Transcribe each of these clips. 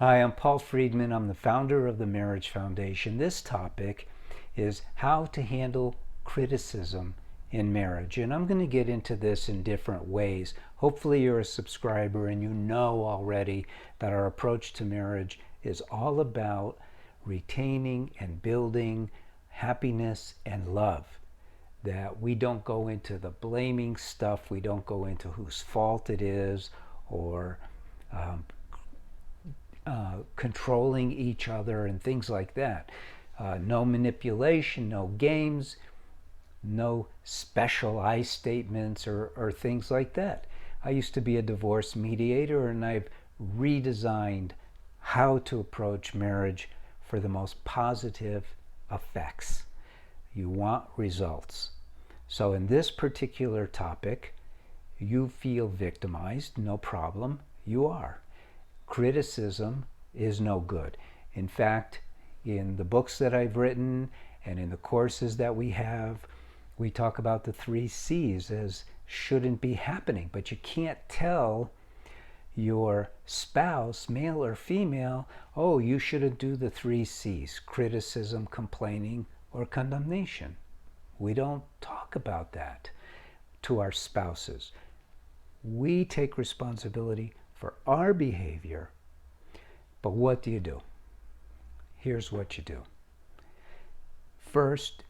Hi, I'm Paul Friedman. I'm the founder of the Marriage Foundation. This topic is how to handle criticism in marriage. And I'm going to get into this in different ways. Hopefully you're a subscriber and you know already that our approach to marriage is all about retaining and building happiness and love. That we don't go into the blaming stuff, we don't go into whose fault it is, or controlling each other and things like that. No manipulation, no games, no special I statements or things like that. I used to be a divorce mediator, and I've redesigned how to approach marriage for the most positive effects. You want results. So in this particular topic, you feel victimized, no problem, you are. Criticism is no good. In fact, in the books that I've written and in the courses that we have, we talk about the 3 C's as shouldn't be happening. But you can't tell your spouse, male or female, oh, you shouldn't do the 3 C's, criticism, complaining, or condemnation. We don't talk about that to our spouses. We take responsibility for our behavior. But what do you do? Here's what you do. First,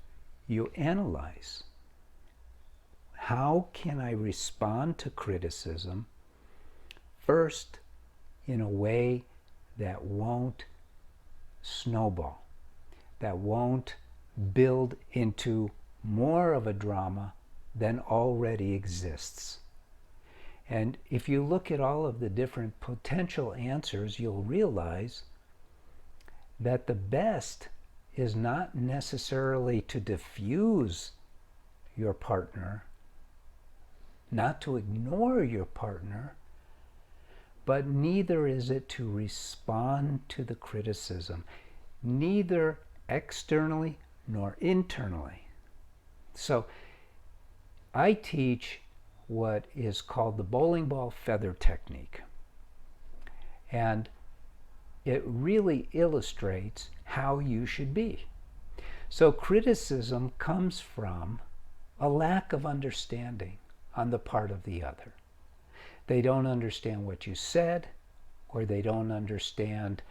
you analyze. How can I respond to criticism? First, in a way that won't snowball, that won't build into more of a drama than already exists. And if you look at all of the different potential answers, you'll realize that the best is not necessarily to diffuse your partner, not to ignore your partner, but neither is it to respond to the criticism, neither externally nor internally. So I teach what is called the bowling ball feather technique. And it really illustrates how you should be. So criticism comes from a lack of understanding on the part of the other. They don't understand what you said, or they don't understand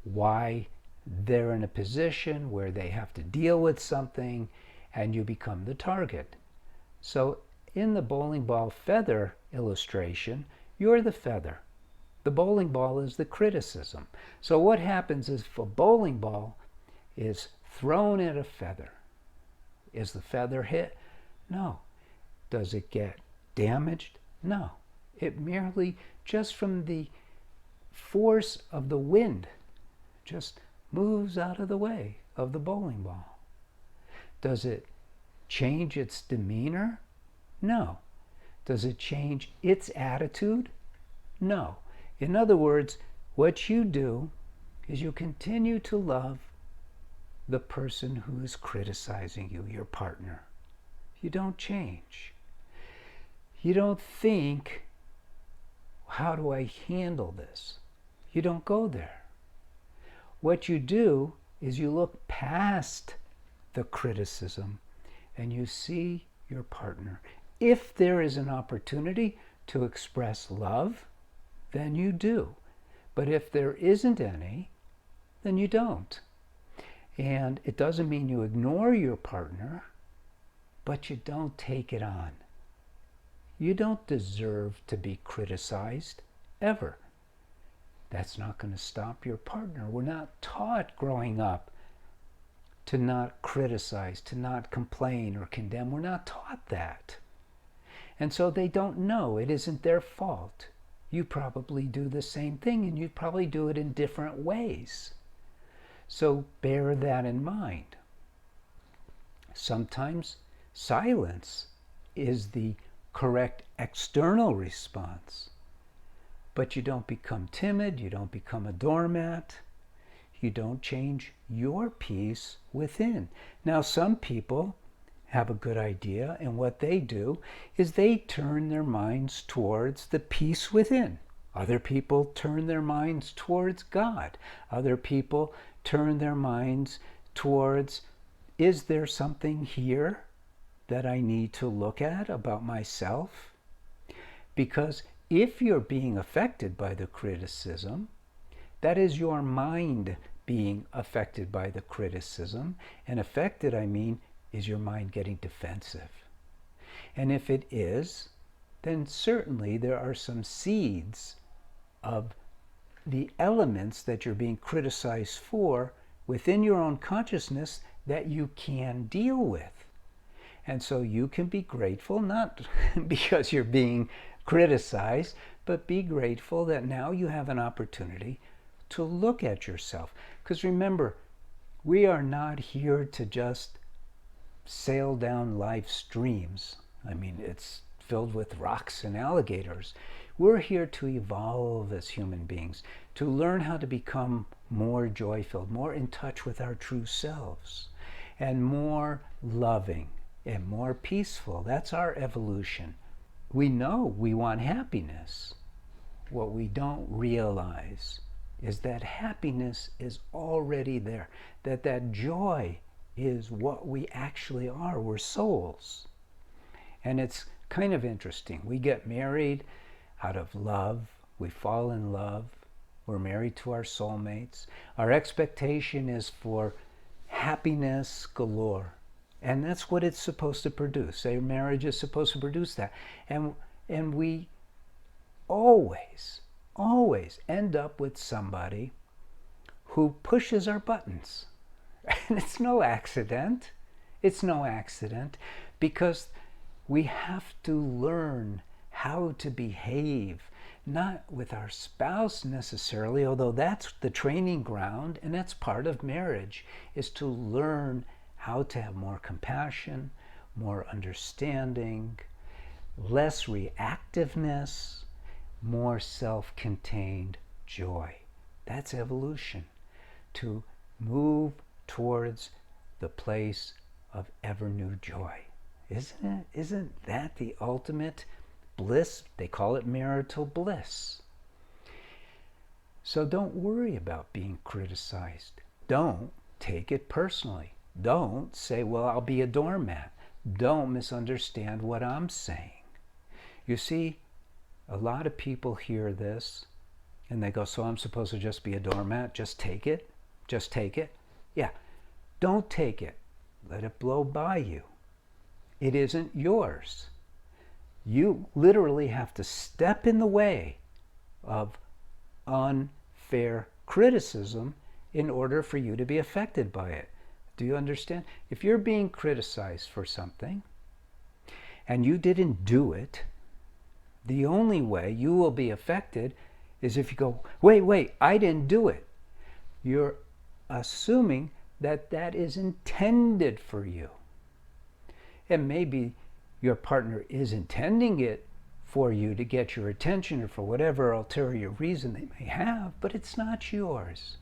why they're in a position where they have to deal with something and you become the target. So in the bowling ball feather illustration, you're the feather. The bowling ball is the criticism. So what happens is if a bowling ball is thrown at a feather, is the feather hit? No. Does it get damaged? No. It merely, just from the force of the wind, just moves out of the way of the bowling ball. Does it change its demeanor? No. Does it change its attitude? No. In other words, what you do is you continue to love the person who is criticizing you, your partner. You don't change. You don't think, how do I handle this? You don't go there. What you do is you look past the criticism and you see your partner. If there is an opportunity to express love, then you do. But if there isn't any, then you don't. And it doesn't mean you ignore your partner, but you don't take it on. You don't deserve to be criticized, ever. That's not going to stop your partner. We're not taught growing up to not criticize, to not complain or condemn. We're not taught that. And so they don't know. It isn't their fault. You probably do the same thing, and you probably do it in different ways. So bear that in mind. Sometimes silence is the correct external response. But you don't become timid, you don't become a doormat, you don't change your peace within. Now, some people have a good idea, and what they do is they turn their minds towards the peace within. Other people turn their minds towards God. Other people turn their minds towards, is there something here that I need to look at about myself? Because if you're being affected by the criticism, that is your mind being affected by the criticism. And affected, I mean, is your mind getting defensive? And if it is, then certainly there are some seeds of the elements that you're being criticized for within your own consciousness that you can deal with. And so you can be grateful, not because you're being criticized, but be grateful that now you have an opportunity to look at yourself. Because remember, we are not here to just sail down life's streams. I mean, it's filled with rocks and alligators. We're here to evolve as human beings, to learn how to become more joy-filled, more in touch with our true selves, and more loving and more peaceful. That's our evolution. We know we want happiness. What we don't realize is that happiness is already there, that joy is what we actually are. We're souls. And it's kind of interesting. We get married out of love. We fall in love. We're married to our soulmates. Our expectation is for happiness galore. And that's what it's supposed to produce. A marriage is supposed to produce that. And we always end up with somebody who pushes our buttons. And it's no accident. It's no accident, because we have to learn how to behave, not with our spouse necessarily, although that's the training ground, and that's part of marriage, is to learn how to have more compassion, more understanding, less reactiveness, more self-contained joy. That's evolution, to move towards the place of ever new joy. Isn't it? Isn't that the ultimate bliss? They call it marital bliss. So don't worry about being criticized. Don't take it personally. Don't say, well, I'll be a doormat. Don't misunderstand what I'm saying. You see, a lot of people hear this and they go, so I'm supposed to just be a doormat? Just take it? Just take it? Yeah. Don't take it. Let it blow by you. It isn't yours. You literally have to step in the way of unfair criticism in order for you to be affected by it. Do you understand? If you're being criticized for something and you didn't do it, the only way you will be affected is if you go, wait, I didn't do it. You're assuming that that is intended for you. And maybe your partner is intending it for you to get your attention or for whatever ulterior reason they may have, but it's not yours.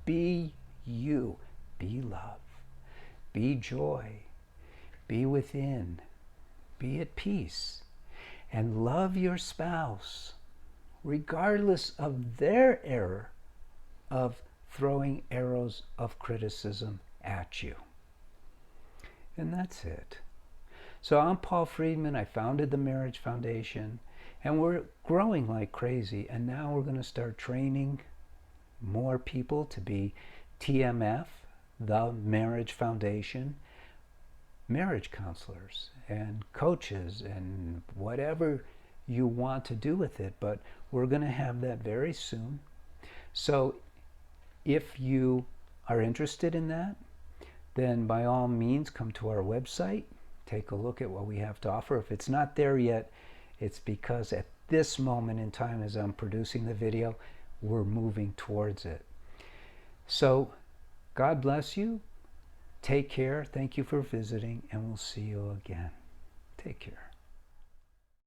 Be you. Be love. Be joy. Be within. Be at peace. And love your spouse, regardless of their error of throwing arrows of criticism at you. And that's it. So I'm Paul Friedman. I founded the Marriage Foundation, and we're growing like crazy. And now we're going to start training more people to be TMF, the Marriage Foundation, marriage counselors and coaches and whatever you want to do with it. But we're going to have that very soon. So if you are interested in that, then by all means come to our website, take a look at what we have to offer. If it's not there yet, it's because at this moment in time, as I'm producing the video, we're moving towards it. So God bless you. Take care. Thank you for visiting, and we'll see you again. Take care.